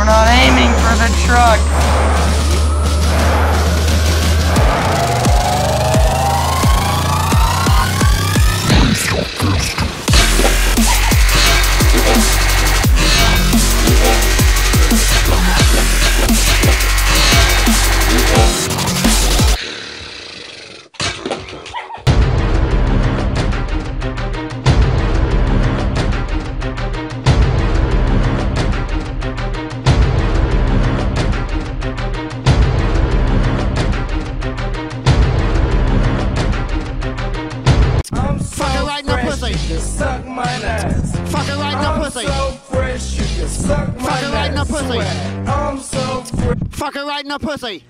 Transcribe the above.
We're not aiming for the truck. Suck my ass. Fucking right in the pussy. I'm so fresh, you can suck my Fucking right in the ass. pussy. I'm so fresh. Fucking right in the pussy.